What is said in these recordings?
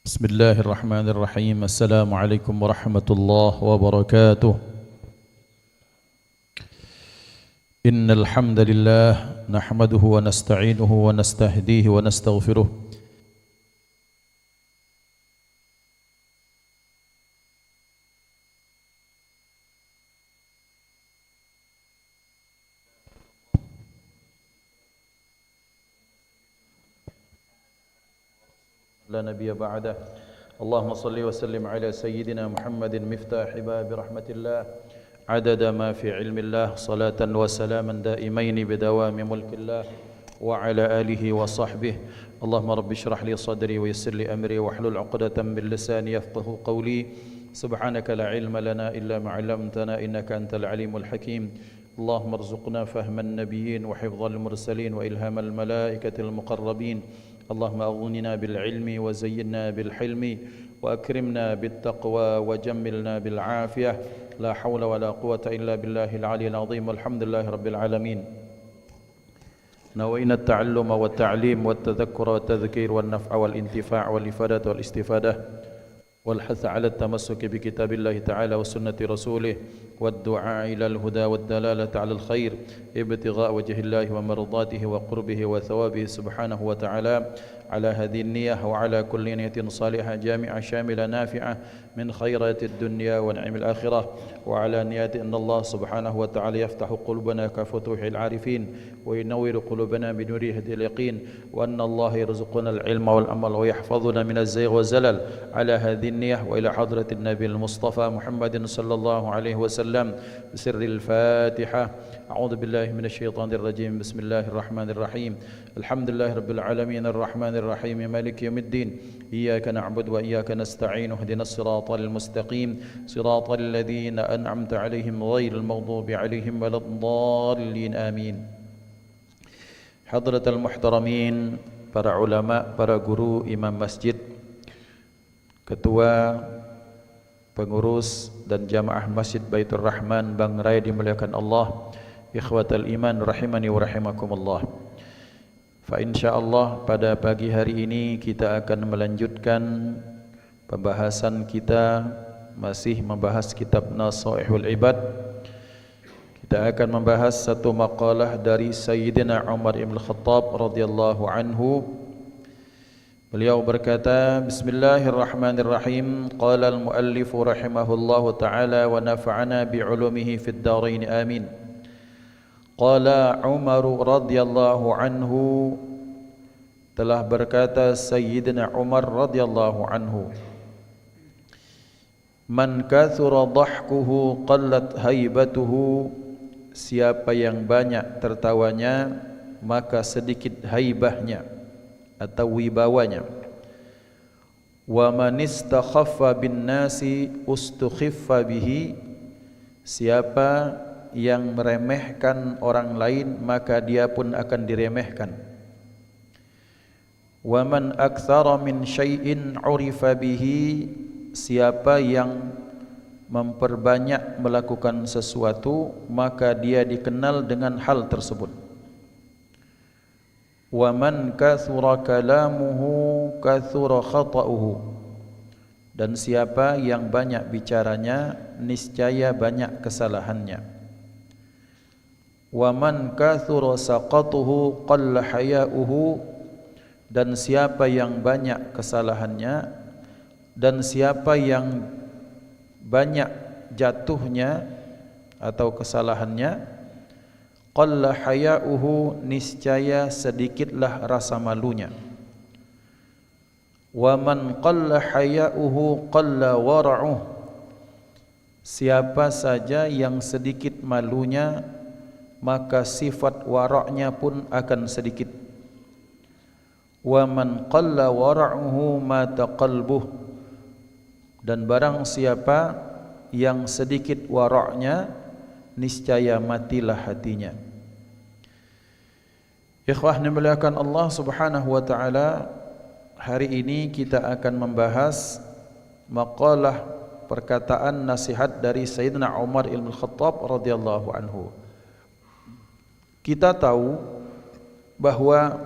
بسم الله الرحمن الرحيم. السلام عليكم ورحمة الله وبركاته. إن الحمد لله نحمده ونستعينه ونستهديه ونستغفره لا نبي بعده. اللهم صل وسلم على سيدنا محمد مفتاح باب رحمة الله عدد ما في علم الله صلاة وسلاما دائمين بدوام ملك الله وعلى آله وصحبه. اللهم رب اشرح لي صدري ويسر لي أمري واحلل عقدة من لساني يفقه قولي. سبحانك لا علم لنا إلا ما علمتنا إنك أنت العليم الحكيم. اللهم ارزقنا فهم النبيين وحفظ المرسلين وإلهام الملائكة المقربين. اللهم أغننا بالعلم وزينا بالحلم وأكرمنا بالتقوى وجملنا بالعافية. لا حول ولا قوة إلا بالله العلي العظيم. والحمد لله رب العالمين. نوينا التعلم والتعليم والتذكر والتذكير والنفع والانتفاع والإفادة والاستفادة والحث على التمسك بكتاب الله تعالى وسنة رسوله والدعاء إلى الهدى والدلالة على الخير ابتغاء وجه الله ومرضاته وقربه وثوابه سبحانه وتعالى. على هذه النية وعلى كل نية صالحة جامعة شاملة نافعة من خيرات الدنيا ونعم الآخرة، وعلى نية أن الله سبحانه وتعالى يفتح قلوبنا كفتوح العارفين وينور قلوبنا بنور هدي اليقين، وأن الله يرزقنا العلم والعمل ويحفظنا من الزيغ والزلل. على هذه النية وإلى حضرة النبي المصطفى محمد صلى الله عليه وسلم بسر الفاتحة. أعوذ بالله من الشيطان الرجيم. بسم الله الرحمن الرحيم. الحمد لله رب العالمين الرحمن الرحيم مالك يوم الدين. إياك نعبد وإياك نستعين. اهدنا الصراط المستقيم صراط الذين أنعمت عليهم غير المغضوب عليهم ولا الضالين آمين. حضرة المحترمين, para ulama, para guru, imam masjid, ketua, pengurus dan jamaah Masjid Baitur Rahman Bang Raya dimuliakan Allah, ikhwatal iman rahimani wa rahimakumullah. Fa insyaallah pada pagi hari ini kita akan melanjutkan pembahasan kita, masih membahas kitab Nasaihul Ibad. Kita akan membahas satu maqalah dari Sayyidina Umar ibn Khattab radhiyallahu anhu. Beliau berkata, Bismillahirrahmanirrahim. Qala al-muallif rahimahullahu ta'ala wa nafa'ana bi'ulumihi fid darain amin. Qala Umar radhiyallahu anhu, telah berkata Sayyidina Umar radhiyallahu anhu, Man kathura dhahkuhu qallat haibatuhu, siapa yang banyak tertawanya maka sedikit haibahnya atau wibawanya. Wa man istakhaffa bin nasi ustukhiffa bihi, siapa yang meremehkan orang lain maka dia pun akan diremehkan. Wa man aktsara min syai'in 'urifa bihi, siapa yang memperbanyak melakukan sesuatu maka dia dikenal dengan hal tersebut. Wa man kathura kalamuhu kathura khata'uhu, dan siapa yang banyak bicaranya niscaya banyak kesalahannya. Wa man kathura saqatuhu qalla haya'uhu, dan siapa yang banyak kesalahannya dan siapa yang banyak jatuhnya atau kesalahannya, qalla haya'uhu, niscaya sedikitlah rasa malunya. Wa man qalla haya'uhu qalla wara'uh, siapa saja yang sedikit malunya maka sifat waraknya pun akan sedikit. Wa man qalla wara'uhu mata qalbuh, dan barang siapa yang sedikit waraknya niscaya matilah hatinya. Ikhwah dimuliakan Allah Subhanahu wa taala, hari ini kita akan membahas maqalah perkataan nasihat dari Sayyidina Umar ibn Khattab radhiyallahu anhu. Kita tahu bahwa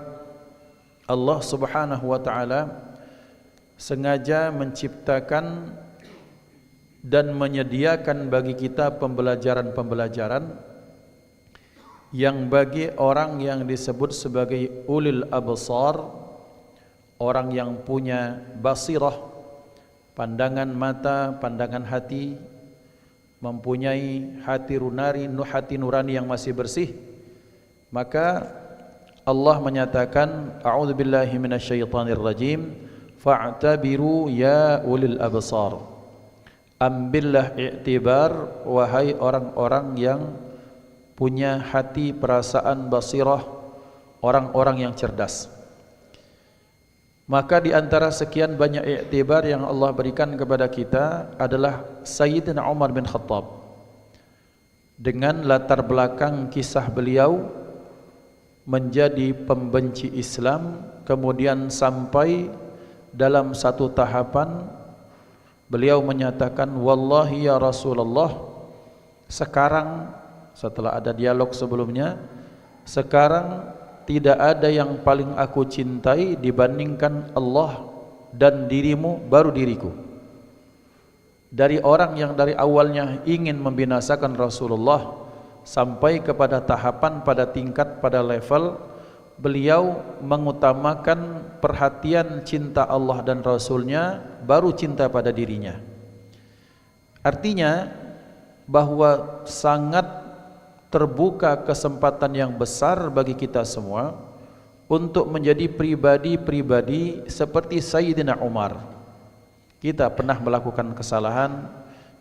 Allah Subhanahu wa taala sengaja menciptakan dan menyediakan bagi kita pembelajaran-pembelajaran yang bagi orang yang disebut sebagai ulil absar, orang yang punya basirah, pandangan mata, pandangan hati, mempunyai hati nurani yang masih bersih, maka Allah menyatakan a'udzubillahi minasyaitonirrajim fa'tabiru ya ulil absar. Ambillah i'tibar wahai orang-orang yang punya hati, perasaan, basirah, orang-orang yang cerdas. Maka di antara sekian banyak i'tibar yang Allah berikan kepada kita adalah Sayyidina Umar bin Khattab. Dengan latar belakang kisah beliau menjadi pembenci Islam, kemudian sampai dalam satu tahapan beliau menyatakan, wallahi ya Rasulullah, sekarang setelah ada dialog sebelumnya, sekarang tidak ada yang paling aku cintai dibandingkan Allah dan dirimu, baru diriku. Dari orang yang dari awalnya ingin membinasakan Rasulullah sampai kepada tahapan, pada tingkat, pada level beliau mengutamakan perhatian cinta Allah dan Rasulnya, baru cinta pada dirinya. Artinya bahwa sangat terbuka kesempatan yang besar bagi kita semua untuk menjadi pribadi-pribadi seperti Sayyidina Umar. Kita pernah melakukan kesalahan,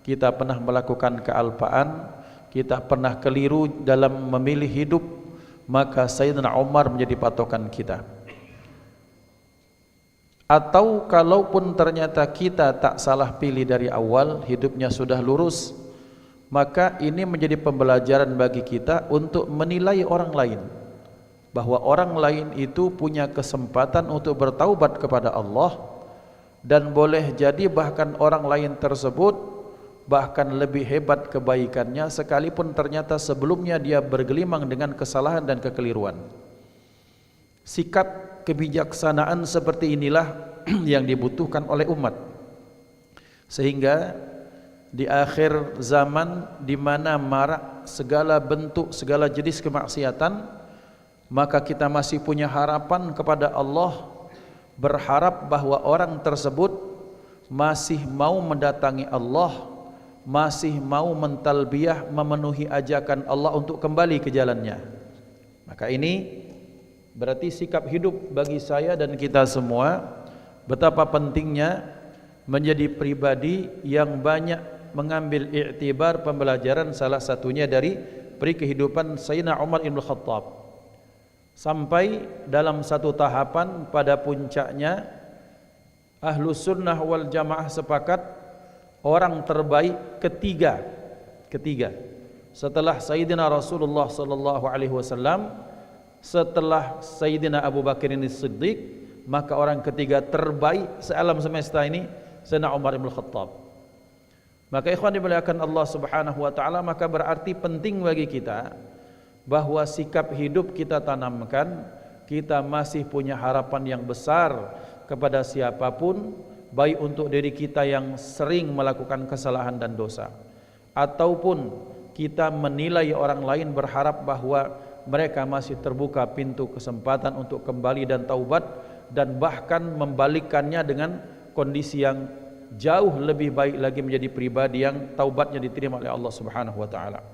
kita pernah melakukan kealpaan, kita pernah keliru dalam memilih hidup, maka Sayyidina Umar menjadi patokan kita. Atau kalaupun ternyata kita tak salah pilih dari awal, hidupnya sudah lurus, maka ini menjadi pembelajaran bagi kita untuk menilai orang lain, bahwa orang lain itu punya kesempatan untuk bertaubat kepada Allah, dan boleh jadi bahkan orang lain tersebut bahkan lebih hebat kebaikannya sekalipun ternyata sebelumnya dia bergelimang dengan kesalahan dan kekeliruan. Sikap kebijaksanaan seperti inilah yang dibutuhkan oleh umat, sehingga di akhir zaman di mana marak segala bentuk, segala jenis kemaksiatan, maka kita masih punya harapan kepada Allah, berharap bahwa orang tersebut masih mau mendatangi Allah, masih mau mentalbiyah, memenuhi ajakan Allah untuk kembali ke jalannya. Maka ini berarti sikap hidup bagi saya dan kita semua, betapa pentingnya menjadi pribadi yang banyak mengambil i'tibar, pembelajaran, salah satunya dari peri kehidupan Sayyidina Umar bin Khattab. Sampai dalam satu tahapan pada puncaknya Ahlus Sunnah wal Jamaah sepakat orang terbaik ketiga setelah Sayyidina Rasulullah sallallahu alaihi wasallam, setelah Sayyidina Abu Bakar As-Siddiq, maka orang ketiga terbaik sealam semesta ini Sayyidina Umar bin Khattab. Maka ikhwan dimuliakan Allah Subhanahu wa taala, maka berarti penting bagi kita bahwa sikap hidup kita tanamkan, kita masih punya harapan yang besar kepada siapapun, baik untuk diri kita yang sering melakukan kesalahan dan dosa, ataupun kita menilai orang lain berharap bahwa mereka masih terbuka pintu kesempatan untuk kembali dan taubat, dan bahkan membalikkannya dengan kondisi yang jauh lebih baik lagi, menjadi pribadi yang taubatnya diterima oleh Allah Subhanahu wa taala.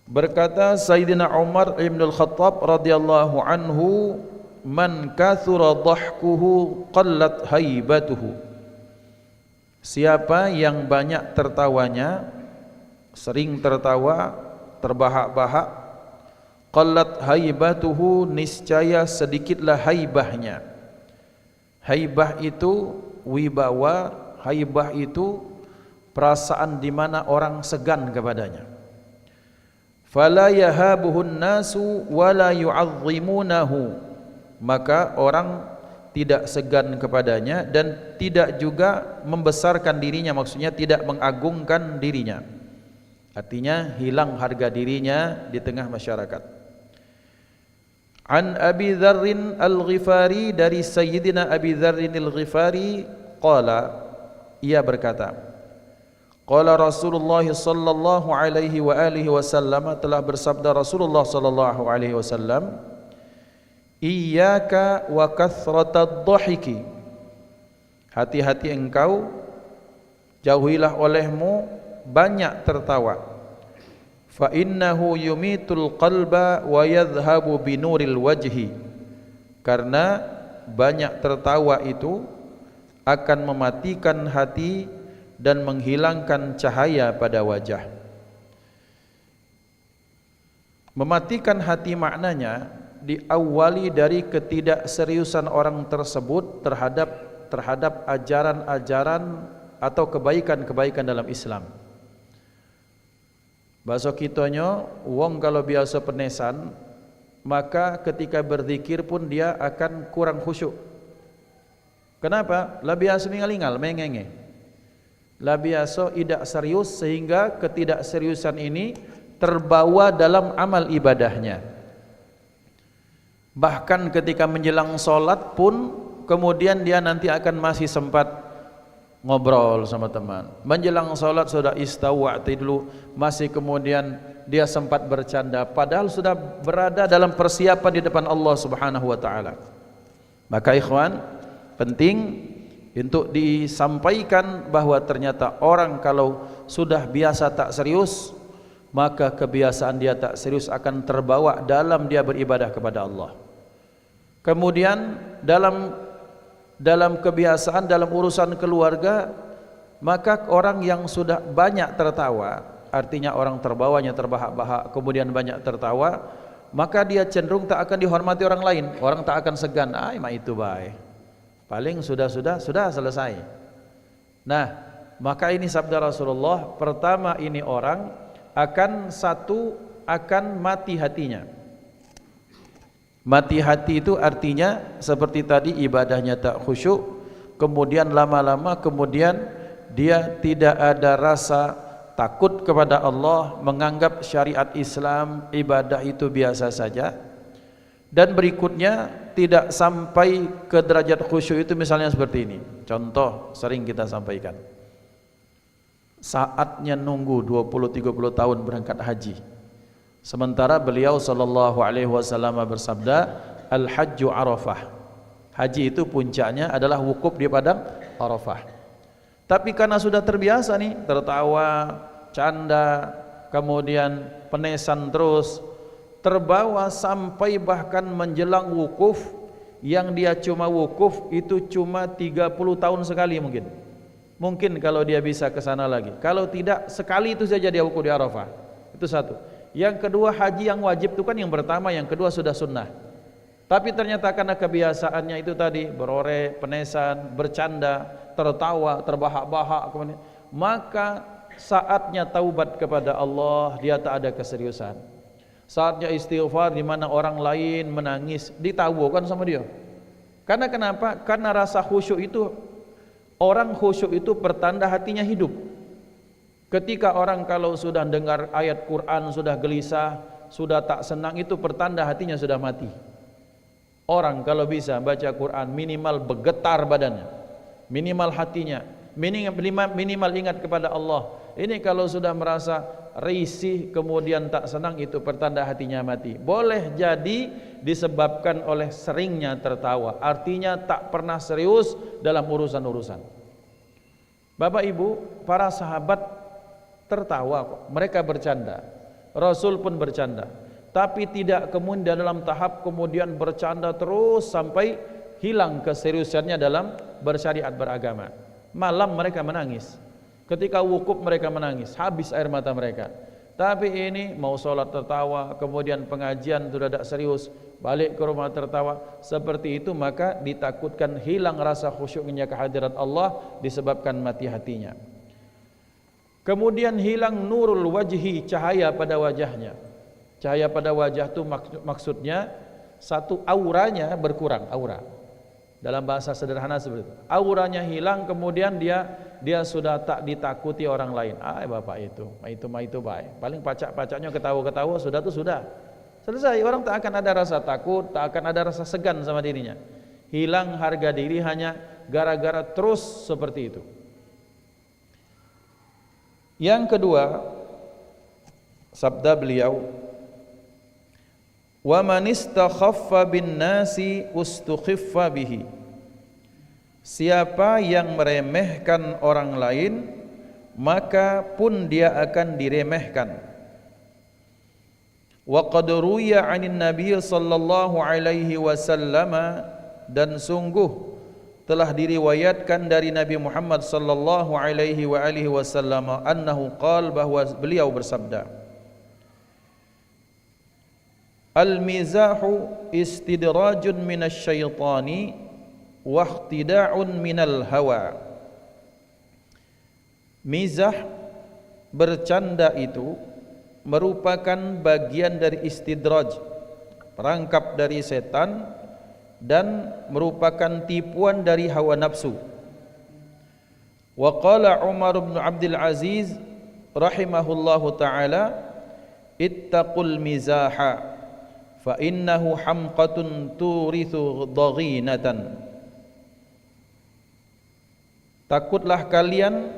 Berkata Sayyidina Umar bin Al-Khattab radhiyallahu anhu, man kathura dhahkuhu qallat haibatuhu. Siapa yang banyak tertawanya, sering tertawa, terbahak-bahak, qallat haibatuhu, niscaya sedikitlah haibahnya. Haibah itu wibawa, haibah itu perasaan di mana orang segan kepadanya. Fala yahabuhun nasu wala yu'azzimunahu, maka orang tidak segan kepadanya dan tidak juga membesarkan dirinya, maksudnya tidak mengagungkan dirinya. Artinya hilang harga dirinya di tengah masyarakat. An Abi Dzarrin Al-Ghifari, dari Sayyidina Abi Dzarrin Al-Ghifari, qala, ia berkata, qala Rasulullah sallallahu alaihi wa alihi wasallam, telah bersabda Rasulullah sallallahu alaihi wasallam, iyyaka wa kathratad dhahiki, hati-hati engkau, jauhilah olehmu banyak tertawa. Fa innahu yumitul qalba wa yadhhabu binuril wajhi, karena banyak tertawa itu akan mematikan hati dan menghilangkan cahaya pada wajah. Mematikan hati maknanya diawali dari ketidakseriusan orang tersebut terhadap ajaran-ajaran atau kebaikan-kebaikan dalam Islam. Bahasa kitanya, wong kalau biasa penesan, maka ketika berzikir pun dia akan kurang khusyuk. Kenapa? Lah biasa mengalingal, mengenge. Lah biasa tidak serius, sehingga ketidakseriusan ini terbawa dalam amal ibadahnya. Bahkan ketika menjelang sholat pun, kemudian dia nanti akan masih sempat ngobrol sama teman. Menjelang sholat sudah istawa'ti dulu, masih kemudian dia sempat bercanda, padahal sudah berada dalam persiapan di depan Allah Subhanahu wa taala. Maka ikhwan, penting untuk disampaikan bahwa ternyata orang kalau sudah biasa tak serius, maka kebiasaan dia tak serius akan terbawa dalam dia beribadah kepada Allah. Kemudian dalam kebiasaan, dalam urusan keluarga, maka orang yang sudah banyak tertawa, artinya orang terbawanya terbahak-bahak, kemudian banyak tertawa, maka dia cenderung tak akan dihormati orang lain. Orang tak akan segan, mah itu baik, paling sudah selesai. Nah, maka ini sabda Rasulullah, pertama ini orang akan mati hatinya. Mati hati itu artinya seperti tadi, ibadahnya tak khusyuk, kemudian lama-lama kemudian dia tidak ada rasa takut kepada Allah, menganggap syariat Islam, ibadah itu biasa saja. Dan berikutnya tidak sampai ke derajat khusyuk itu, misalnya seperti ini. Contoh sering kita sampaikan. Saatnya nunggu 20-30 tahun berangkat haji. Sementara beliau sallallahu alaihi wasallam bersabda, al-hajju Arafah. Haji itu puncaknya adalah wukuf di padang Arafah. Tapi karena sudah terbiasa nih, tertawa, canda, kemudian penesan terus, terbawa sampai bahkan menjelang wukuf, yang dia cuma wukuf itu cuma 30 tahun sekali mungkin. Mungkin kalau dia bisa ke sana lagi. Kalau tidak, sekali itu saja dia wukuf di Arafah. Itu satu. Yang kedua, haji yang wajib itu kan yang pertama, yang kedua sudah sunnah. Tapi ternyata karena kebiasaannya itu tadi, berore, penesan, bercanda, tertawa, terbahak-bahak, maka saatnya taubat kepada Allah dia tak ada keseriusan. Saatnya istighfar, di mana orang lain menangis, ditawakan sama dia. Karena kenapa? Karena rasa khusyuk itu, orang khusyuk itu pertanda hatinya hidup. Ketika orang kalau sudah dengar ayat Quran sudah gelisah, sudah tak senang, itu pertanda hatinya sudah mati. Orang kalau bisa baca Quran minimal bergetar badannya, minimal hatinya, minimal ingat kepada Allah. Ini kalau sudah merasa risih kemudian tak senang, itu pertanda hatinya mati. Boleh jadi disebabkan oleh seringnya tertawa, artinya tak pernah serius dalam urusan-urusan. Bapak Ibu, para sahabat tertawa kok, mereka bercanda, Rasul pun bercanda, tapi tidak kemudian dalam tahap kemudian bercanda terus sampai hilang keseriusannya dalam bersyariat beragama. Malam mereka menangis, ketika wukuf mereka menangis, habis air mata mereka. Tapi ini mau sholat tertawa, kemudian pengajian sudah tidak serius, balik ke rumah tertawa. Seperti itu maka ditakutkan hilang rasa khusyuknya kehadirat Allah disebabkan mati hatinya. Kemudian hilang nurul wajhi, cahaya pada wajahnya. Cahaya pada wajah itu maksudnya satu, auranya berkurang, aura. Dalam bahasa sederhana seperti itu. Auranya hilang, kemudian dia sudah tak ditakuti orang lain. Bapak itu baik. Paling pacak-pacaknya ketawa-ketawa sudah. Selesai, orang tak akan ada rasa takut, tak akan ada rasa segan sama dirinya. Hilang harga diri hanya gara-gara terus seperti itu. Yang kedua, sabda beliau, wa man istakhaffa bin nasi ustukhiffa bihi. Siapa yang meremehkan orang lain, maka pun dia akan diremehkan. Wa qad ruya 'anin nabiy sallallahu alaihi wasallam, dan sungguh telah diriwayatkan dari Nabi Muhammad sallallahu alaihi wasallam annahu qala, bahwa beliau bersabda, al-mizahu istidrajun minasy syaitani wa ihtida'un minal hawa. Mizah, bercanda itu merupakan bagian dari istidraj, perangkap dari setan, dan merupakan tipuan dari hawa nafsu. Wa qala Umar bin Abdul Aziz rahimahullahu taala, ittaqul mizaha fa innahu hamqatun turithu daghinatan. Takutlah kalian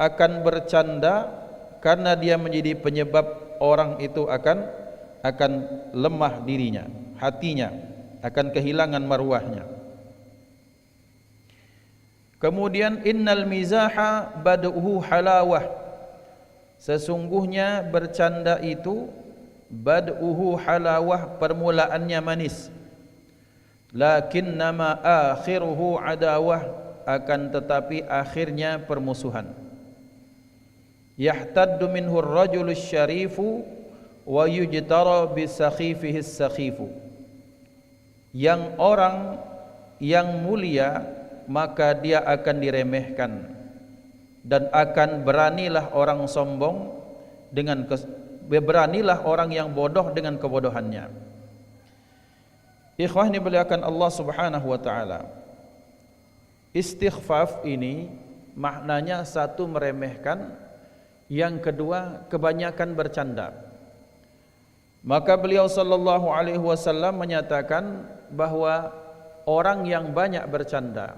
akan bercanda, karena dia menjadi penyebab orang itu akan lemah dirinya, hatinya akan kehilangan marwahnya. Kemudian innal mizaha bad'uhu halawah, sesungguhnya bercanda itu bad'uhu halawah, permulaannya manis, lakinnama akhiruhu adawah, akan tetapi akhirnya permusuhan. Yahtaddu minhu ar-rajulu syarifu wa yujtara bisakhifihi as-sakhifu. Yang orang yang mulia maka dia akan diremehkan, dan akan beranilah orang sombong dengan beranilah orang yang bodoh dengan kebodohannya. Ikhwah dimuliakan Allah Subhanahu wa taala. Istighfaf ini maknanya satu, meremehkan, yang kedua kebanyakan bercanda. Maka beliau sallallahu alaihi wasallam menyatakan bahwa orang yang banyak bercanda,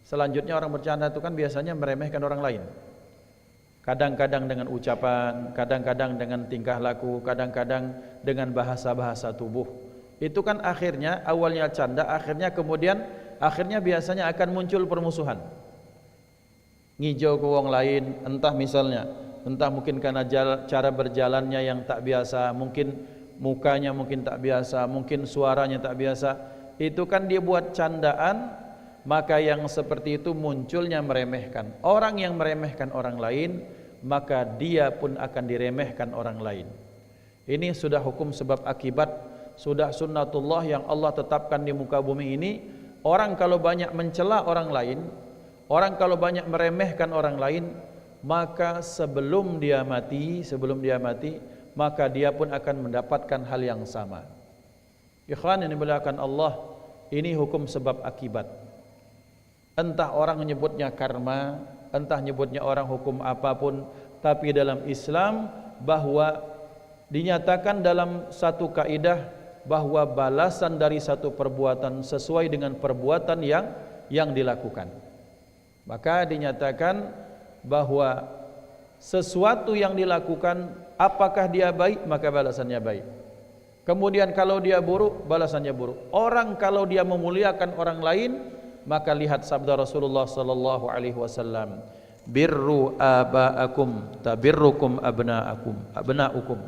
selanjutnya orang bercanda itu kan biasanya meremehkan orang lain. Kadang-kadang dengan ucapan, kadang-kadang dengan tingkah laku, kadang-kadang dengan bahasa-bahasa tubuh. Itu kan akhirnya awalnya canda, akhirnya biasanya akan muncul permusuhan. Ngijau ke wong lain, entah mungkin karena cara berjalannya yang tak biasa, mungkin mukanya mungkin tak biasa, mungkin suaranya tak biasa. Itu kan dia buat candaan, maka yang seperti itu munculnya meremehkan. Orang yang meremehkan orang lain, maka dia pun akan diremehkan orang lain. Ini sudah hukum sebab akibat, sudah sunnatullah yang Allah tetapkan di muka bumi ini. Orang kalau banyak mencela orang lain, orang kalau banyak meremehkan orang lain, maka sebelum dia mati, maka dia pun akan mendapatkan hal yang sama. Ikhwan yang dimuliakan Allah, ini hukum sebab akibat. Entah orang menyebutnya karma, entah nyebutnya orang hukum apapun, tapi dalam Islam bahwa dinyatakan dalam satu kaidah bahwa balasan dari satu perbuatan sesuai dengan perbuatan yang dilakukan. Maka dinyatakan bahwa sesuatu yang dilakukan, apakah dia baik, maka balasannya baik. Kemudian kalau dia buruk, balasannya buruk. Orang kalau dia memuliakan orang lain, maka lihat sabda Rasulullah sallallahu alaihi wasallam, birru abaakum tabirrukum abnaukum.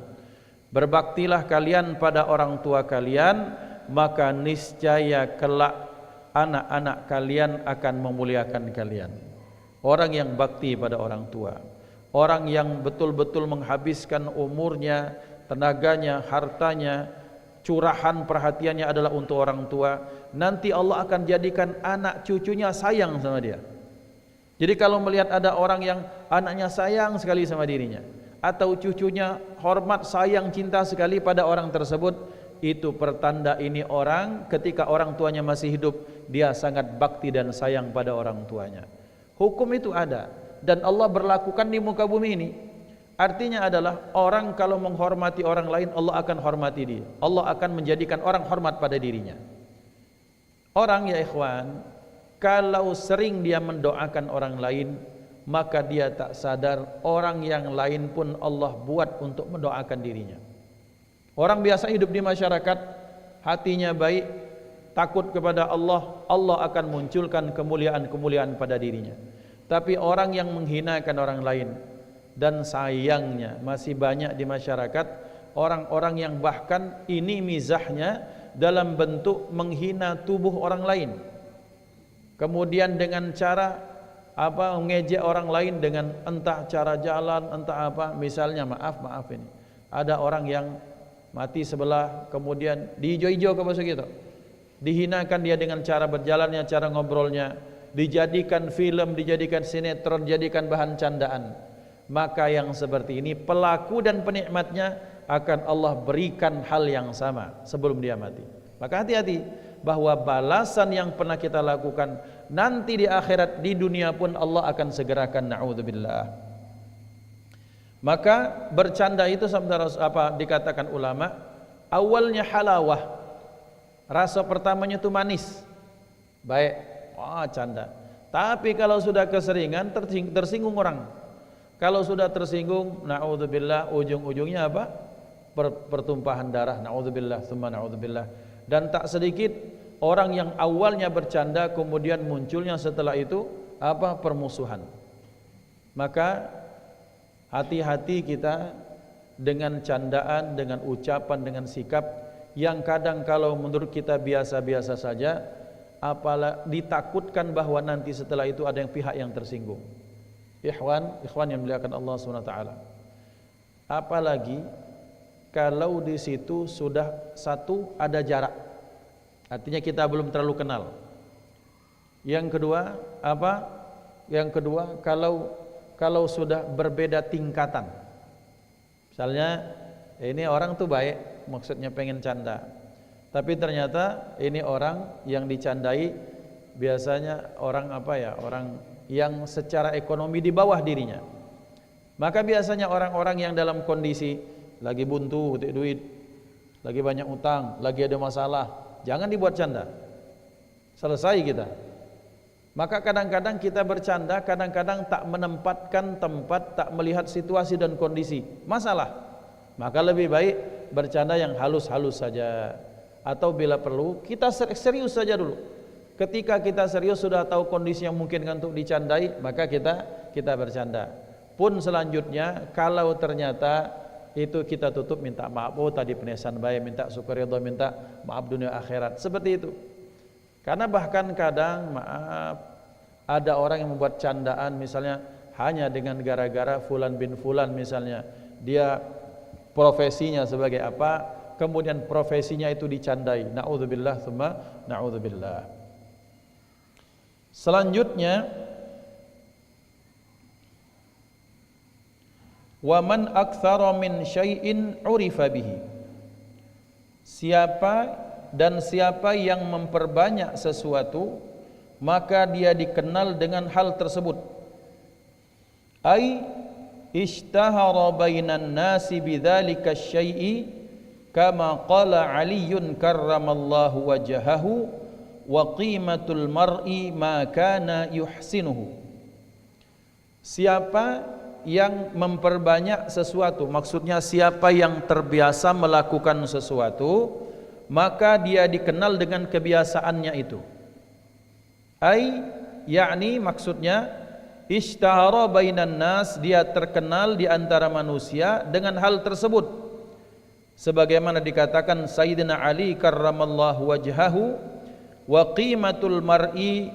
Berbaktilah kalian pada orang tua kalian, maka niscaya kelak anak-anak kalian akan memuliakan kalian. Orang yang bakti pada orang tua, orang yang betul-betul menghabiskan umurnya, tenaganya, hartanya, curahan perhatiannya adalah untuk orang tua, nanti Allah akan jadikan anak cucunya sayang sama dia. Jadi kalau melihat ada orang yang anaknya sayang sekali sama dirinya, atau cucunya hormat, sayang, cinta sekali pada orang tersebut, itu pertanda ini orang ketika orang tuanya masih hidup, dia sangat bakti dan sayang pada orang tuanya. Hukum itu ada dan Allah berlakukan di muka bumi ini. Artinya adalah orang kalau menghormati orang lain, Allah akan hormati dia. Allah akan menjadikan orang hormat pada dirinya. Orang ya ikhwan, kalau sering dia mendoakan orang lain, maka dia tak sadar orang yang lain pun Allah buat untuk mendoakan dirinya. Orang biasa hidup di masyarakat, hatinya baik, takut kepada Allah, Allah akan munculkan kemuliaan-kemuliaan pada dirinya. Tapi orang yang menghinakan orang lain, dan sayangnya masih banyak di masyarakat orang-orang yang bahkan ini mizahnya dalam bentuk menghina tubuh orang lain. Kemudian dengan cara mengejek orang lain dengan entah cara jalan, entah apa. Misalnya maaf ini, ada orang yang mati sebelah, kemudian diijo-ijo ke bahasa gitu, dihinakan dia dengan cara berjalannya, cara ngobrolnya, dijadikan film, dijadikan sinetron, dijadikan bahan candaan. Maka yang seperti ini pelaku dan penikmatnya akan Allah berikan hal yang sama sebelum dia mati. Maka hati-hati bahwa balasan yang pernah kita lakukan nanti di akhirat, di dunia pun Allah akan segerakan, naudzubillah. Maka bercanda itu dikatakan ulama, awalnya halawah, rasa pertamanya itu manis, baik, wah canda. Tapi kalau sudah keseringan tersinggung orang. Kalau sudah tersinggung, naudzubillah, ujung-ujungnya apa? Pertumpahan darah, naudzubillah, tsumma naudzubillah. Dan tak sedikit orang yang awalnya bercanda kemudian munculnya setelah itu permusuhan. Maka hati-hati kita dengan candaan, dengan ucapan, dengan sikap yang kadang kalau menurut kita biasa-biasa saja, apalah ditakutkan bahwa nanti setelah itu ada pihak yang tersinggung. Ikhwan yang dimuliakan Allah SWT. Apalagi kalau di situ sudah satu ada jarak, artinya kita belum terlalu kenal. Yang kedua Yang kedua kalau sudah berbeda tingkatan. Misalnya ini orang tuh baik, maksudnya pengen canda, tapi ternyata ini orang yang dicandai biasanya orang orang yang secara ekonomi di bawah dirinya. Maka biasanya orang-orang yang dalam kondisi lagi buntu, duit, lagi banyak utang, lagi ada masalah, jangan dibuat canda. Selesai kita. Maka kadang-kadang kita bercanda, kadang-kadang tak menempatkan tempat, tak melihat situasi dan kondisi masalah. Maka lebih baik bercanda yang halus-halus saja, atau bila perlu kita serius saja dulu. Ketika kita serius sudah tahu kondisi yang mungkin untuk dicandai, maka kita bercanda. Pun selanjutnya kalau ternyata itu kita tutup minta maaf, tadi penesan baik, minta syukur ridha, minta maaf dunia akhirat, seperti itu. Karena bahkan kadang ada orang yang membuat candaan misalnya hanya dengan gara-gara fulan bin fulan, misalnya dia profesinya sebagai apa, kemudian profesinya itu dicandai. Naudzubillah, tsumma naudzubillah. Selanjutnya, wa man aktsara min syai'in urifa bihi. Siapa yang memperbanyak sesuatu, maka dia dikenal dengan hal tersebut. Ai ishtahara bainan nasi bidzalika syai'i kama qala Aliun karramallahu wajhahu wa qimatul mar'i ma kana yuhsinuhu. Siapa yang memperbanyak sesuatu, maksudnya siapa yang terbiasa melakukan sesuatu, maka dia dikenal dengan kebiasaannya itu. Yakni maksudnya ishtahara bainan nas, dia terkenal di antara manusia dengan hal tersebut. Sebagaimana dikatakan Sayyidina Ali karramallahu wajhahu, wa qimatul mar'i,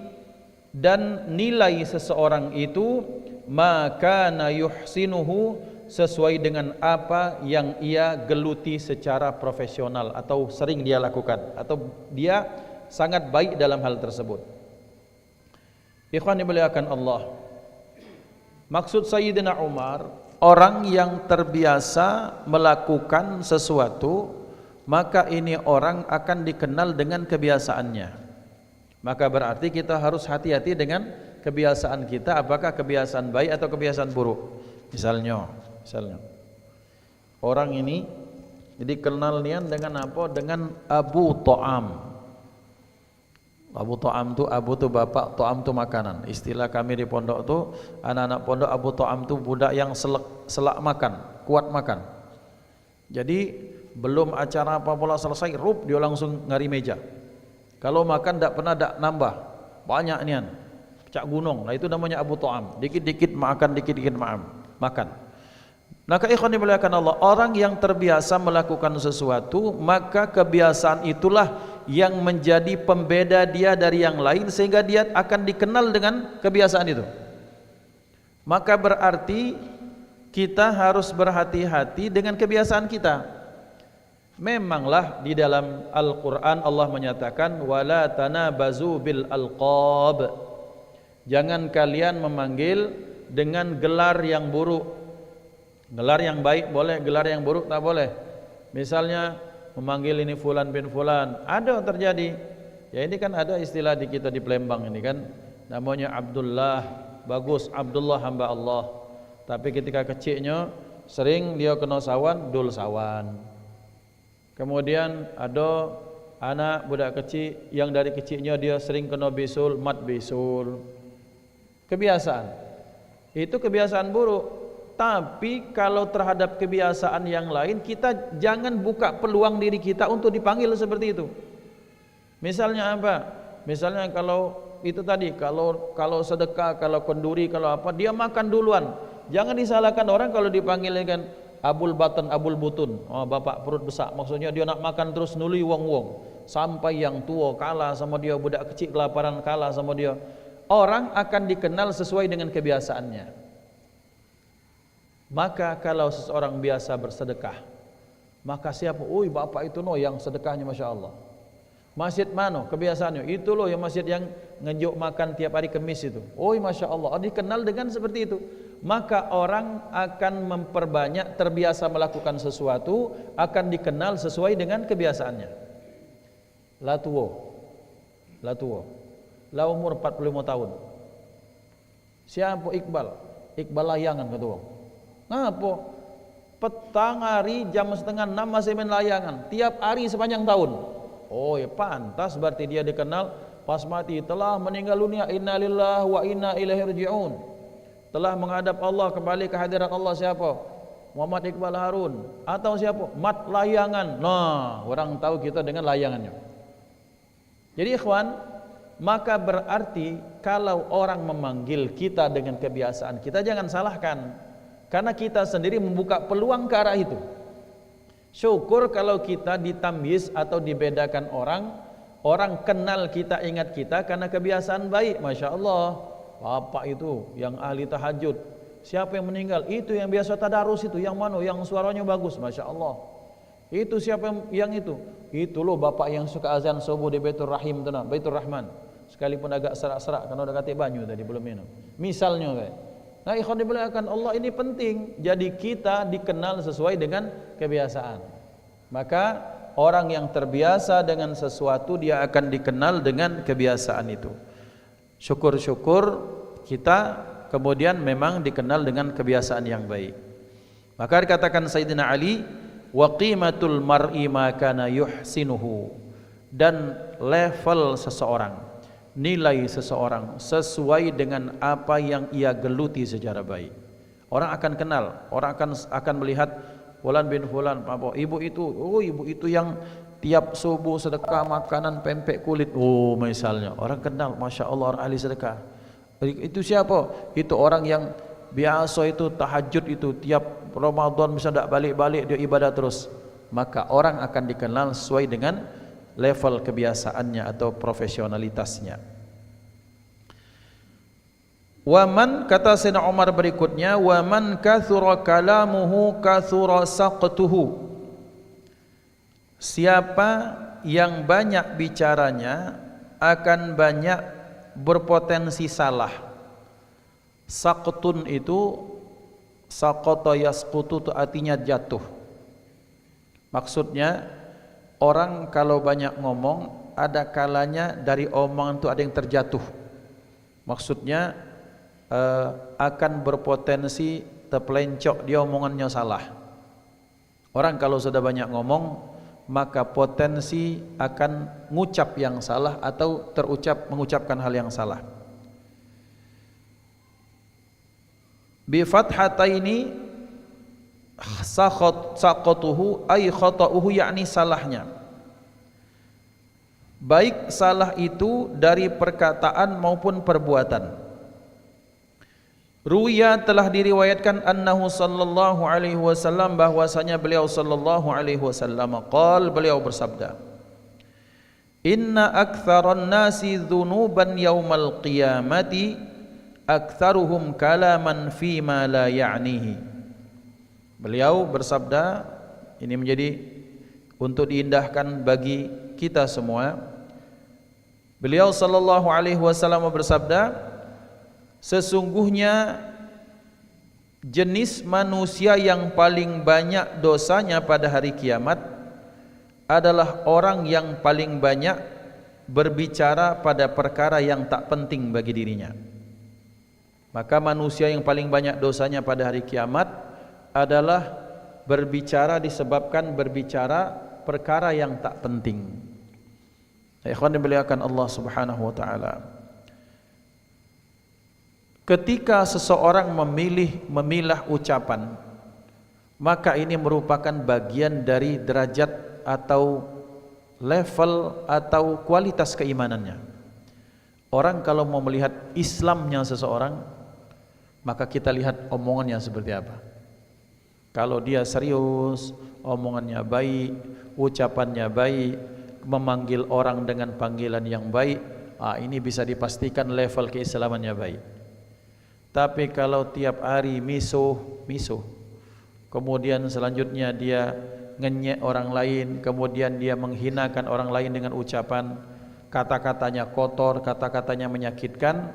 dan nilai seseorang itu maka yuhsinuhu, sesuai dengan apa yang ia geluti secara profesional atau sering dia lakukan, atau dia sangat baik dalam hal tersebut. Ikhwan dimuliakan Allah, maksud Sayyidina Umar, orang yang terbiasa melakukan sesuatu, maka ini orang akan dikenal dengan kebiasaannya. Maka berarti kita harus hati-hati dengan kebiasaan kita, apakah kebiasaan baik atau kebiasaan buruk. Misalnya misalnya. Orang ini dikenal nian dengan apa? Dengan Abu Ta'am. Abu Ta'am tu, Abu tu bapak, Ta'am tu makanan. Istilah kami di pondok tu, anak-anak pondok, Abu Ta'am tu budak yang selak makan, kuat makan. Jadi belum acara apa pula selesai, dia langsung ngari meja. Kalau makan tak pernah tak nambah, banyak nian, pecah gunung. Nah itu namanya Abu Ta'am. Dikit-dikit makan, dikit-dikit makan. Maka ikhwan dimuliakan Allah, orang yang terbiasa melakukan sesuatu, maka kebiasaan itulah yang menjadi pembeda dia dari yang lain, sehingga dia akan dikenal dengan kebiasaan itu. Maka berarti kita harus berhati-hati dengan kebiasaan kita. Memanglah di dalam Al-Quran Allah menyatakan wala tanabazu bil alqab, jangan kalian memanggil dengan gelar yang buruk. Gelar yang baik boleh, gelar yang buruk tak boleh. Misalnya memanggil ini fulan bin fulan, ada terjadi. Ya ini kan ada istilah di kita di Palembang ini kan, namanya Abdullah, bagus Abdullah hamba Allah. Tapi ketika kecilnya sering dia kena sawan, dul sawan. Kemudian ada anak budak kecil yang dari kecilnya dia sering kena bisul, mat bisul. Kebiasaan. Itu kebiasaan buruk. Tapi kalau terhadap kebiasaan yang lain, kita jangan buka peluang diri kita untuk dipanggil seperti itu. Misalnya apa? Misalnya kalau itu tadi, kalau sedekah, kalau kenduri, kalau apa, dia makan duluan. Jangan disalahkan orang kalau dipanggil kan abul batan, abul butun. Oh, bapak perut besar. Maksudnya dia nak makan terus nuli wong-wong. Sampai yang tua kalah sama dia, budak kecil kelaparan kalah sama dia. Orang akan dikenal sesuai dengan kebiasaannya. Maka kalau seseorang biasa bersedekah, maka siapa? Oi bapak itu no yang sedekahnya Masya Allah. Masjid mana? Kebiasaannya itu loh yang masjid yang ngejuk makan tiap hari Kamis itu. Oi Masya Allah, dikenal dengan seperti itu. Maka orang akan memperbanyak terbiasa melakukan sesuatu, akan dikenal sesuai dengan kebiasaannya. Latuwo, la umur 45 tahun. Siapa Iqbal? Iqbal layangan kata orang. Ngapa? Petang hari jam 5:30 masih main layangan tiap hari sepanjang tahun. Oh ya pantas berarti dia dikenal pas mati telah meninggal dunia, innalillahi wa inna ilaihi raji'un. Telah menghadap Allah, kembali ke hadirat Allah. Siapa? Muhammad Iqbal Harun. Atau siapa? Mat layangan. Nah, orang tahu kita dengan layangannya. Jadi ikhwan, maka berarti kalau orang memanggil kita dengan kebiasaan kita, jangan salahkan. Karena kita sendiri membuka peluang ke arah itu. Syukur kalau kita ditamyiz atau dibedakan orang, orang kenal kita, ingat kita karena kebiasaan baik. Masya Allah, bapak itu yang ahli tahajud. Siapa yang meninggal? Itu yang biasa tadarus itu. Yang mana? Yang suaranya bagus. Masya Allah. Itu siapa yang itu? Itu loh bapak yang suka azan subuh di Baitur Rahim, Baitur Rahman. Sekalipun agak serak-serak karena udah katik banyu tadi belum minum. Misalnya kayak. Nah ikhwan dimuliakan Allah, ini penting. Jadi kita dikenal sesuai dengan kebiasaan. Maka orang yang terbiasa dengan sesuatu, dia akan dikenal dengan kebiasaan itu. Syukur-syukur kita kemudian memang dikenal dengan kebiasaan yang baik. Maka dikatakan Sayyidina Ali, wa qimatul mar'i ma kana yuhsinuhu, dan level seseorang, nilai seseorang sesuai dengan apa yang ia geluti secara baik. Orang akan kenal, orang akan melihat fulan bin fulan, apa ibu itu, oh ibu itu yang tiap subuh sedekah makanan pempek kulit. Oh misalnya, orang kenal, Masya Allah orang ahli sedekah. Itu siapa? Itu orang yang biasa itu tahajud itu tiap Ramadan bisa tak balik-balik dia ibadah terus. Maka orang akan dikenal sesuai dengan level kebiasaannya atau profesionalitasnya. Waman, kata Sayyidina Umar berikutnya, waman kathura kalamuhu kathura saqtuhu. Siapa yang banyak bicaranya akan banyak berpotensi salah. Saqtun itu saqata yasqutu, itu artinya jatuh. Maksudnya orang kalau banyak ngomong, ada kalanya dari omongan itu ada yang terjatuh. Maksudnya akan berpotensi terpelencok, dia omongannya salah. Orang kalau sudah banyak ngomong, maka potensi akan ngucap yang salah atau mengucapkan hal yang salah. Bi fathataini saqatuhu ay khata'uhu, yakni salahnya. Baik salah itu dari perkataan maupun perbuatan. Ruya telah diriwayatkan annahu sallallahu alaihi wasallam, bahwasanya beliau sallallahu alaihi wasallam beliau bersabda, inna aktsaran nasi dzunuban yaumal qiyamati aktsaruhum kalaman fima la ya'nihi. Beliau bersabda, ini menjadi untuk diindahkan bagi kita semua. Beliau sallallahu alaihi wasallam bersabda, sesungguhnya jenis manusia yang paling banyak dosanya pada hari kiamat adalah orang yang paling banyak berbicara pada perkara yang tak penting bagi dirinya. Maka manusia yang paling banyak dosanya pada hari kiamat adalah berbicara disebabkan berbicara perkara yang tak penting. Ikhwan dimuliakan Allah Subhanahu wa taala. Ketika seseorang memilah ucapan, maka ini merupakan bagian dari derajat atau level atau kualitas keimanannya. Orang kalau mau melihat Islamnya seseorang, maka kita lihat omongannya seperti apa. Kalau dia serius, omongannya baik, ucapannya baik, memanggil orang dengan panggilan yang baik, ini bisa dipastikan level keislamannya baik. Tapi kalau tiap hari misuh, kemudian selanjutnya dia ngenyek orang lain, kemudian dia menghinakan orang lain dengan ucapan, kata-katanya kotor, kata-katanya menyakitkan,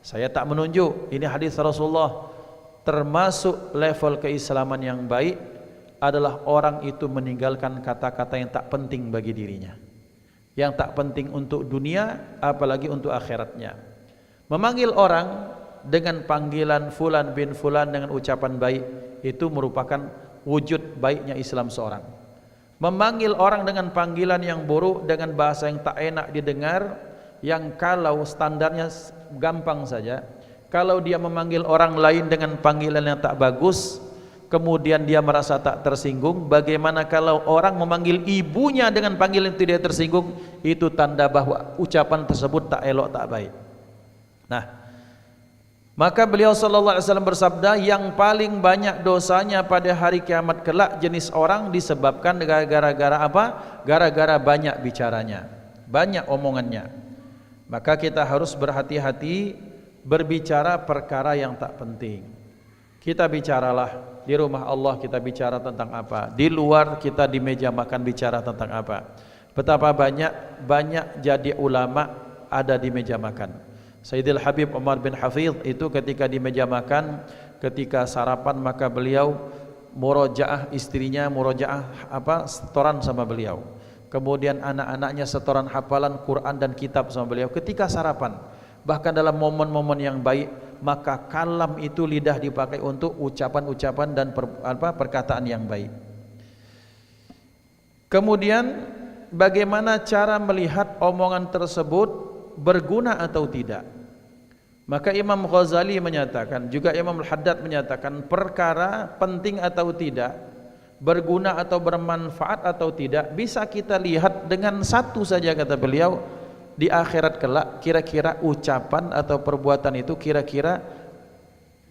saya tak menunjuk, ini hadis Rasulullah, termasuk level keislaman yang baik adalah orang itu meninggalkan kata-kata yang tak penting bagi dirinya, yang tak penting untuk dunia apalagi untuk akhiratnya. Memanggil orang dengan panggilan fulan bin fulan dengan ucapan baik, itu merupakan wujud baiknya Islam seorang. Memanggil orang dengan panggilan yang buruk, dengan bahasa yang tak enak didengar, yang kalau standarnya gampang saja, kalau dia memanggil orang lain dengan panggilan yang tak bagus, kemudian dia merasa tak tersinggung, bagaimana kalau orang memanggil ibunya dengan panggilan itu dia tersinggung, itu tanda bahwa ucapan tersebut tak elok, tak baik. Nah, maka beliau sallallahu alaihi wasallam bersabda, yang paling banyak dosanya pada hari kiamat kelak jenis orang disebabkan gara-gara apa? Gara-gara banyak bicaranya, banyak omongannya. Maka kita harus berhati-hati berbicara perkara yang tak penting. Kita bicaralah di rumah Allah, kita bicara tentang apa? Di luar kita di meja makan bicara tentang apa? Betapa banyak jadi ulama ada di meja makan. Sayyidil Habib Umar bin Hafidh itu ketika di meja makan, ketika sarapan, maka beliau murojaah, istrinya murojaah setoran sama beliau. Kemudian anak-anaknya setoran hafalan Quran dan kitab sama beliau ketika sarapan. Bahkan dalam momen-momen yang baik, maka kalam itu lidah dipakai untuk ucapan-ucapan dan perkataan yang baik. Kemudian bagaimana cara melihat omongan tersebut berguna atau tidak? Maka Imam Ghazali menyatakan, juga Imam Al-Haddad menyatakan, perkara penting atau tidak, berguna atau bermanfaat atau tidak, bisa kita lihat dengan satu saja, kata beliau, di akhirat kelak, kira-kira ucapan atau perbuatan itu kira-kira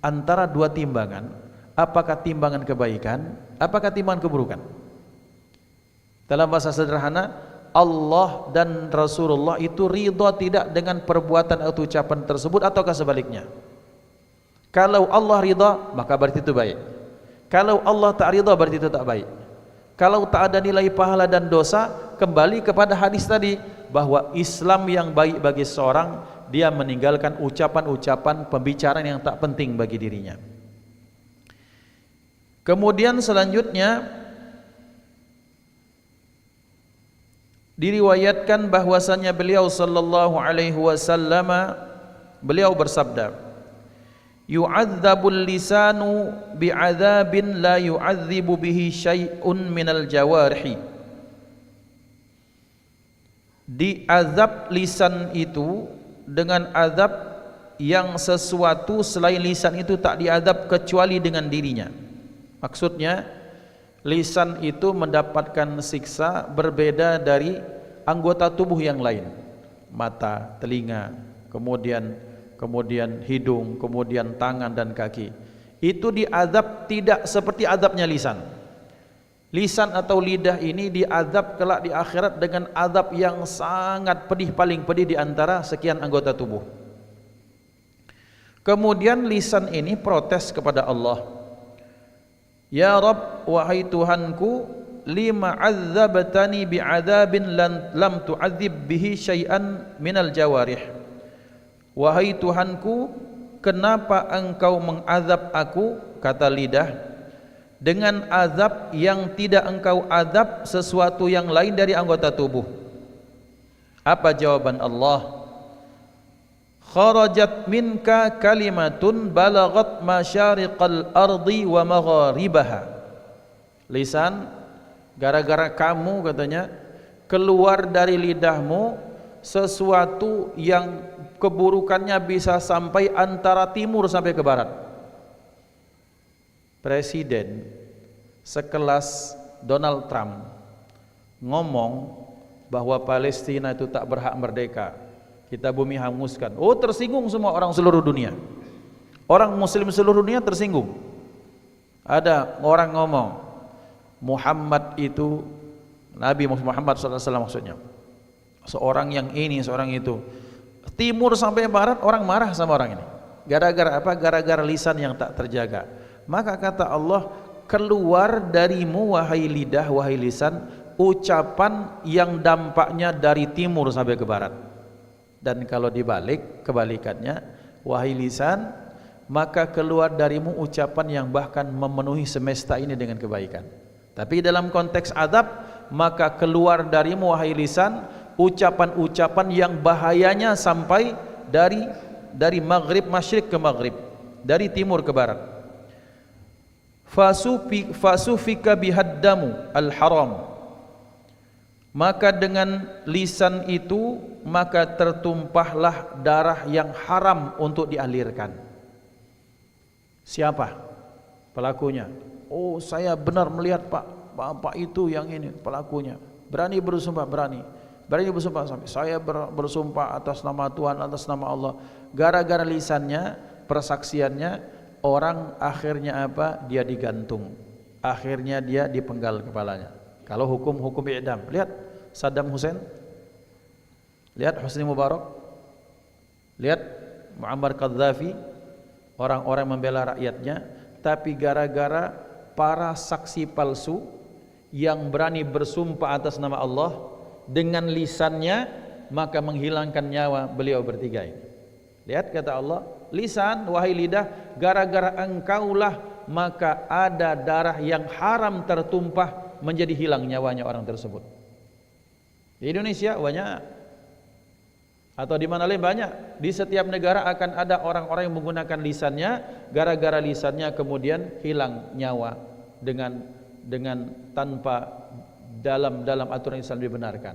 antara dua timbangan, apakah timbangan kebaikan, apakah timbangan keburukan. Dalam bahasa sederhana, Allah dan Rasulullah itu ridha tidak dengan perbuatan atau ucapan tersebut, ataukah sebaliknya? Kalau Allah ridha, maka berarti itu baik. Kalau Allah tak ridha, berarti itu tak baik. Kalau tak ada nilai pahala dan dosa, kembali kepada hadis tadi, bahwa Islam yang baik bagi seorang, dia meninggalkan ucapan-ucapan pembicaraan yang tak penting bagi dirinya. Kemudian selanjutnya diriwayatkan bahwasannya beliau sallallahu alaihi wasallam beliau bersabda, yu'adzabul lisanu bi'adzabin la yu'adzibu bihi syai'un minal jawarihi. Diazab lisan itu dengan azab yang sesuatu selain lisan itu tak diazab kecuali dengan dirinya. Maksudnya lisan itu mendapatkan siksa berbeda dari anggota tubuh yang lain. Mata, telinga, kemudian hidung, kemudian tangan dan kaki. Itu diazab tidak seperti azabnya lisan. Lisan atau lidah ini diazab kelak di akhirat dengan azab yang sangat pedih, paling pedih di antara sekian anggota tubuh. Kemudian lisan ini protes kepada Allah. Ya Rabb, wahai Tuhanku, lima azabtani bi'adzabin lam tu'adzib bihi syai'an minal jawarih. Wahai Tuhanku, kenapa engkau mengazab aku, kata lidah, dengan azab yang tidak engkau azab sesuatu yang lain dari anggota tubuh? Apa jawaban Allah? Kharajat minka kalimatun balagat masyariqal ardi wa magharibaha. Lisan, gara-gara kamu, katanya, keluar dari lidahmu sesuatu yang keburukannya bisa sampai antara timur sampai ke barat. Presiden sekelas Donald Trump ngomong bahwa Palestina itu tak berhak merdeka, kita bumi hanguskan. Oh, tersinggung semua orang seluruh dunia. Orang muslim seluruh dunia tersinggung. Ada orang ngomong Muhammad itu, Nabi Muhammad SAW maksudnya, seorang yang ini, seorang itu. Timur sampai barat orang marah sama orang ini. Gara-gara apa? Gara-gara lisan yang tak terjaga. Maka kata Allah, keluar darimu wahai lidah, wahai lisan, ucapan yang dampaknya dari timur sampai ke barat. Dan kalau dibalik, kebalikannya, wahai lisan, maka keluar darimu ucapan yang bahkan memenuhi semesta ini dengan kebaikan. Tapi dalam konteks adab, maka keluar darimu wahai lisan ucapan-ucapan yang bahayanya sampai dari maghrib masyrik ke maghrib, dari timur ke barat. Fasufika bihaddamu al-haram, maka dengan lisan itu maka tertumpahlah darah yang haram untuk dialirkan. Siapa pelakunya? Oh, saya benar melihat Pak, bapak itu yang ini pelakunya. Berani bersumpah, berani bersumpah, sampai saya bersumpah atas nama Tuhan, atas nama Allah. Gara-gara lisannya, persaksiannya, orang akhirnya apa? Dia digantung, akhirnya dia dipenggal kepalanya. Kalau hukum i'dam, lihat Saddam Hussein, lihat Husni Mubarak, lihat Muammar Gaddafi, orang-orang membela rakyatnya, tapi gara-gara para saksi palsu yang berani bersumpah atas nama Allah dengan lisannya, maka menghilangkan nyawa beliau bertiga ini. Lihat kata Allah, lisan, wahai lidah, gara-gara engkaulah maka ada darah yang haram tertumpah, menjadi hilang nyawanya orang tersebut. Di Indonesia banyak, atau di mana lain banyak. Di setiap negara akan ada orang-orang yang menggunakan lisannya, gara-gara lisannya kemudian hilang nyawa dengan tanpa dalam aturan Islam dibenarkan.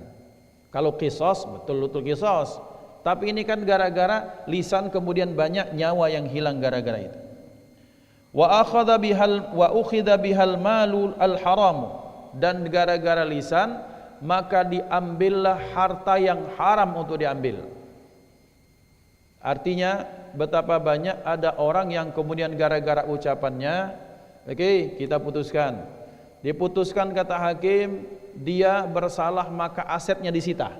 Kalau qisas, betul-betul qisas. Tapi ini kan gara-gara lisan kemudian banyak nyawa yang hilang gara-gara itu. Wa ukhidha bihal malul al-haram, dan gara-gara lisan maka diambillah harta yang haram untuk diambil. Artinya betapa banyak ada orang yang kemudian gara-gara ucapannya, oke, kita putuskan. Diputuskan kata hakim, dia bersalah maka asetnya disita.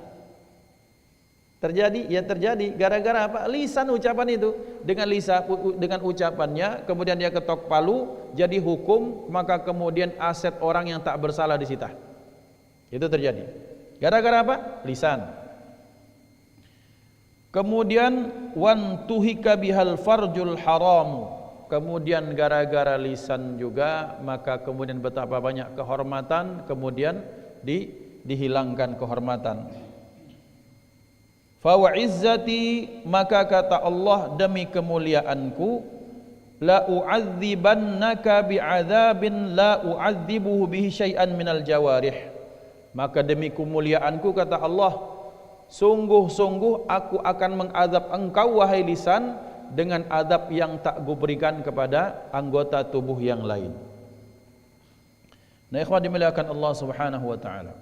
Terjadi, ya terjadi gara-gara apa? Lisan ucapan itu. Dengan ucapannya kemudian dia ketok palu, jadi hukum, maka kemudian aset orang yang tak bersalah disita. Itu terjadi. Gara-gara apa? Lisan. Kemudian wantuhika bihal farjul haram. Kemudian gara-gara lisan juga maka kemudian betapa banyak kehormatan kemudian dihilangkan kehormatan. Fa wa izzati, maka kata Allah, demi kemuliaanku, la u'adzibannaka bi'adzabin la u'adzibuhu bihi syai'an minal jawarih. Maka demi kemuliaanku, kata Allah, sungguh-sungguh aku akan mengazab engkau wahai lisan dengan azab yang tak kuberikan kepada anggota tubuh yang lain. Nah, ikhwan dimuliakan Allah Subhanahu wa taala.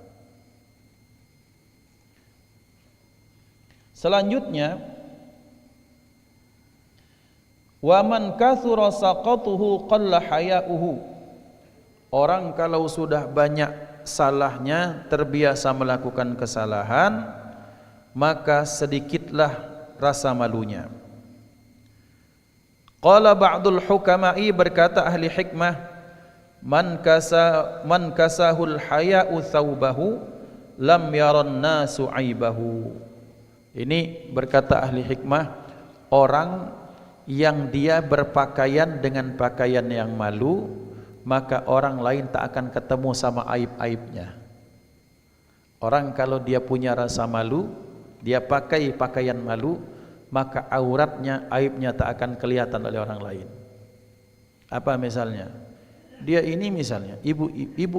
Selanjutnya, wa man kathura saqatuhu qalla haya'uhu. Orang kalau sudah banyak salahnya, terbiasa melakukan kesalahan, maka sedikitlah rasa malunya. Qala ba'dul hukama'i, berkata ahli hikmah, man kasahul haya'u thawbahu lam yaran nasu aibahu. Ini berkata ahli hikmah, orang yang dia berpakaian dengan pakaian yang malu, maka orang lain tak akan ketemu sama aib-aibnya. Orang kalau dia punya rasa malu, dia pakai pakaian malu, maka auratnya, aibnya tak akan kelihatan oleh orang lain. Apa misalnya? Dia ini misalnya, ibu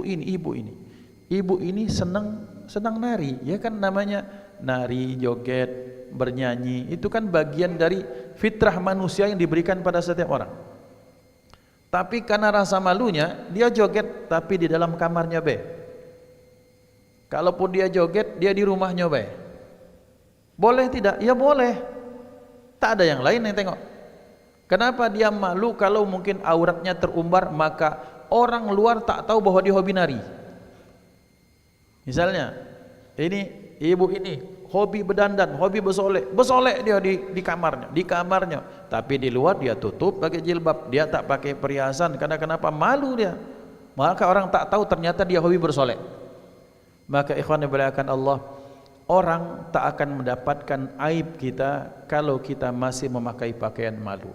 ini senang nari, ya kan, namanya nari, joget, bernyanyi, itu kan bagian dari fitrah manusia yang diberikan pada setiap orang. Tapi karena rasa malunya, dia joget tapi di dalam kamarnya be. Kalaupun dia joget, dia di rumahnya be. Boleh tidak? Ya boleh. Tak ada yang lain yang tengok. Kenapa dia malu? Kalau mungkin auratnya terumbar, maka orang luar tak tahu bahwa dia hobi nari. Misalnya, ibu ini hobi berdandan, hobi bersolek dia di kamarnya, tapi di luar dia tutup pakai jilbab, dia tak pakai perhiasan. Karena kenapa? Malu dia. Maka orang tak tahu ternyata dia hobi bersolek. Maka ikhwan dimuliakan Allah, orang tak akan mendapatkan aib kita kalau kita masih memakai pakaian malu.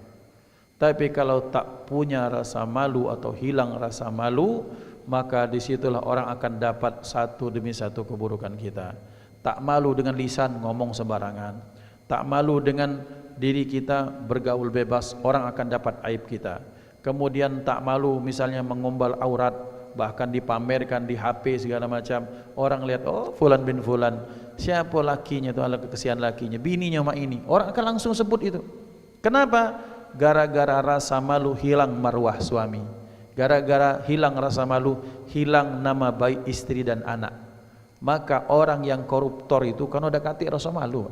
Tapi kalau tak punya rasa malu atau hilang rasa malu, maka disitulah orang akan dapat satu demi satu keburukan kita. Tak malu dengan lisan ngomong sembarangan, tak malu dengan diri kita bergaul bebas, orang akan dapat aib kita. Kemudian tak malu misalnya mengumbal aurat, bahkan dipamerkan di HP segala macam. Orang lihat, oh fulan bin fulan, siapa lakinya itu, ala kekesian lakinya, bininya mak ini. Orang akan langsung sebut itu. Kenapa? Gara-gara rasa malu hilang marwah suami. Gara-gara hilang rasa malu, hilang nama baik istri dan anak. Maka orang yang koruptor itu kan udah kati rasa malu.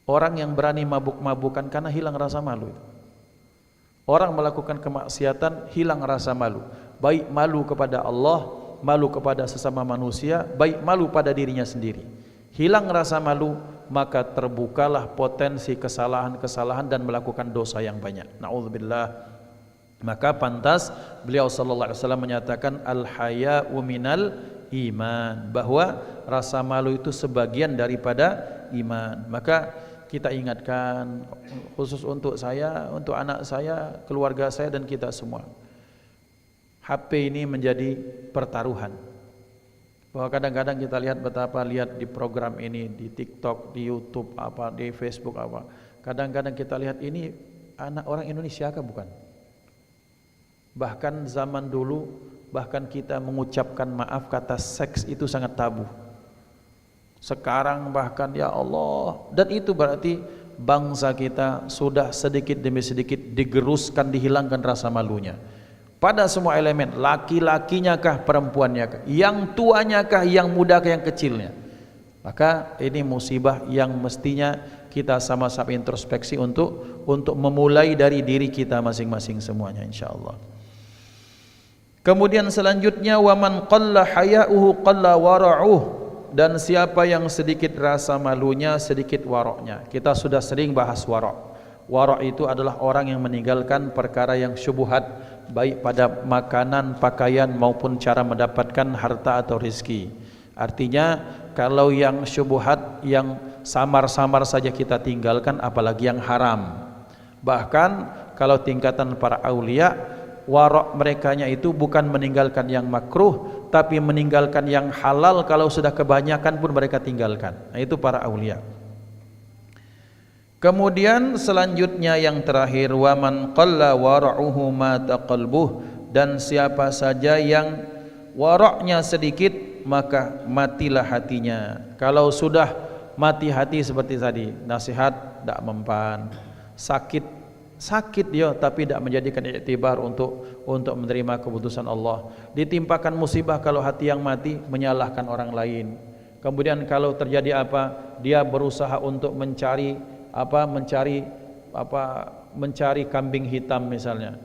Orang yang berani mabuk-mabukan karena hilang rasa malu. Orang melakukan kemaksiatan hilang rasa malu. Baik malu kepada Allah, malu kepada sesama manusia, baik malu pada dirinya sendiri. Hilang rasa malu, maka terbukalah potensi kesalahan-kesalahan dan melakukan dosa yang banyak. Na'udzubillah. Maka pantas beliau sallallahu alaihi wasallam menyatakan al-haya'u minal iman, bahwa rasa malu itu sebagian daripada iman. Maka kita ingatkan, khusus untuk saya, untuk anak saya, keluarga saya dan kita semua, HP ini menjadi pertaruhan. Bahwa kadang-kadang kita lihat betapa lihat di program ini, di TikTok, di YouTube, apa, di Facebook apa. Kadang-kadang kita lihat ini anak orang Indonesia kah bukan? Bahkan zaman dulu, bahkan kita mengucapkan maaf, kata seks itu sangat tabu. Sekarang bahkan ya Allah, dan itu berarti bangsa kita sudah sedikit demi sedikit digeruskan, dihilangkan rasa malunya. Pada semua elemen, laki-lakinya kah, perempuannya kah, yang tuanya kah, yang muda kah, yang kecilnya. Maka ini musibah yang mestinya kita sama-sama introspeksi untuk memulai dari diri kita masing-masing semuanya, insyaallah. Kemudian selanjutnya, waman qalla haya'uhu qalla wara'uh, dan siapa yang sedikit rasa malunya, sedikit waroknya. Kita sudah sering bahas warok. Warok itu adalah orang yang meninggalkan perkara yang syubhat, baik pada makanan, pakaian maupun cara mendapatkan harta atau rizki. Artinya kalau yang syubhat, yang samar-samar saja kita tinggalkan, apalagi yang haram. Bahkan kalau tingkatan para aulia, warok merekanya itu bukan meninggalkan yang makruh, tapi meninggalkan yang halal. Kalau sudah kebanyakan pun mereka tinggalkan. Nah, itu para aulia. Kemudian selanjutnya yang terakhir, wa man qalla wara'uhu mata qalbuh, dan siapa saja yang waraknya sedikit maka matilah hatinya. Kalau sudah mati hati seperti tadi, nasihat tidak mempan, sakit dia tapi tidak menjadikan iktibar untuk menerima keputusan Allah. Ditimpakan musibah kalau hati yang mati, menyalahkan orang lain. Kemudian kalau terjadi apa, dia berusaha untuk mencari kambing hitam misalnya.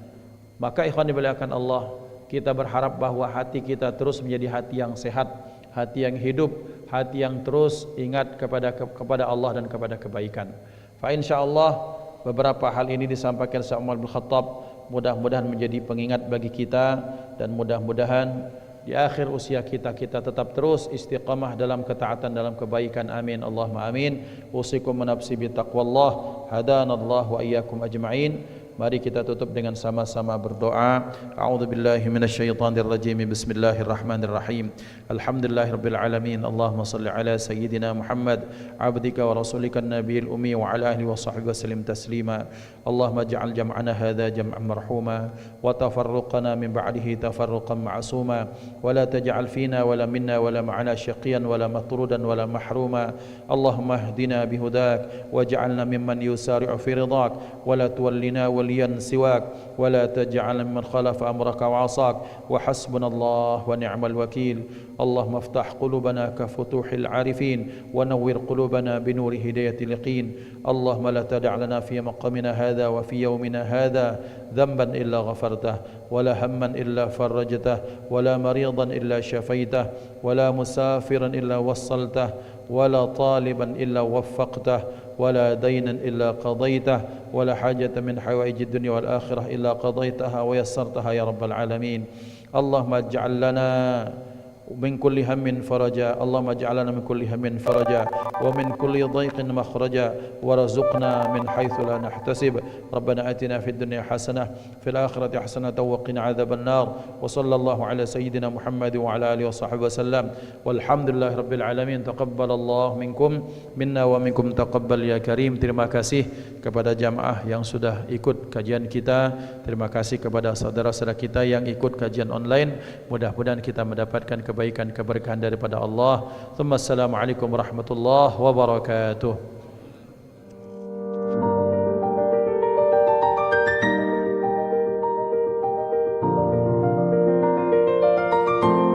Maka ikhwan dimuliakan Allah, kita berharap bahwa hati kita terus menjadi hati yang sehat, hati yang hidup, hati yang terus ingat kepada Allah dan kepada kebaikan. Fa insyaallah beberapa hal ini disampaikan oleh Umar bin Khattab, mudah-mudahan menjadi pengingat bagi kita, dan mudah-mudahan di akhir usia kita tetap terus istiqamah dalam ketaatan, dalam kebaikan. Amin Allahumma amin. Usikum wa nafsi bi taqwallah, hadanallahu wa iyyakum ajma'in. Mari kita tutup dengan sama-sama berdoa. A'udzubillahi minasyaitonir rajim. Bismillahirrahmanirrahim. Alhamdulillahirabbil alamin. Allahumma shalli ala sayyidina Muhammad abdika wa rasulika an-nabiyil ummi wa ala alihi wa sahbihi wasallim taslima. Allahumma ij'al jam'ana hadza jam'an marhuma wa tafarruqana min ba'dihi tafarruqan ma'suma wa la taj'al fina wa la minna wa la ma'ana syaqiyan wa la matrudan wa la mahruma. Allahumma ihdina bihudak waj'alna mimman yusari'u fi ridak wa la tuwallina وليا سواك ولا تجعل من خلف أمرك وعصاك وحسبنا الله ونعم الوكيل. اللهم افتح قلوبنا كفتوح العارفين ونور قلوبنا بنور هداية اليقين. اللهم لا تدع لنا في مقامنا هذا وفي يومنا هذا ذنبا إلا غفرته ولا هما إلا فرجته ولا مريضا إلا شفيته ولا مسافرا إلا وصلته ولا طالبا إلا وفقته ولا دينا إلا قضيته ولا حاجة من حوائج الدنيا والآخرة إلا قضيتها ويسرتها يا رب العالمين. اللهم اجعل لنا من كل هم فرجا. اللهم اجعلنا من كل هم فرجا ومن كل ضيق مخرجا وارزقنا من حيث لا نحتسب. ربنا آتنا في الدنيا حسنة في الآخرة حسنة وقنا عذاب النار. وصلى الله على سيدنا محمد وعلى آله وصحبه وسلم والحمد لله رب العالمين. تقبل الله منكم منا ومنكم تقبل يا كريم. Terima kasih kepada jamaah yang sudah ikut kajian kita. Terima kasih kepada saudara-saudara kita yang ikut kajian online. Mudah-mudahan kita mendapatkan kebaikan keberkahan daripada Allah. Assalamualaikum warahmatullahi wabarakatuh.